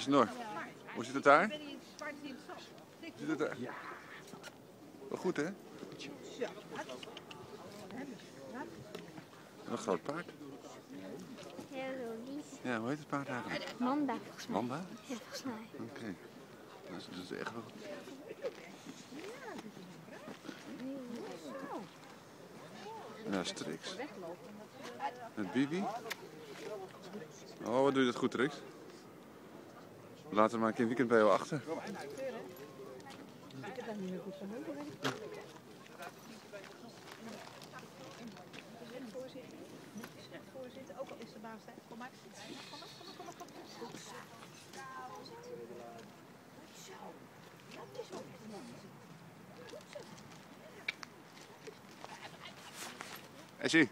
Snor. Hoe zit het daar? Hoe zit het daar? Wel goed, hè? Een groot paard. Heel lief. Ja, hoe heet het paard eigenlijk? Manda, volgens mij. Manda? Ja, volgens mij. Oké. Dat is echt wel... Ja, Strix. Met Bibi. Oh, wat doe je dat goed, Trix. Later maak je een weekend bij jou achter. Ik heb daar niet meer goed van horen. Voorzitter, ook al is de baas daar. Kom maar. Kom op. Goed zo. Dat is ook. Essie.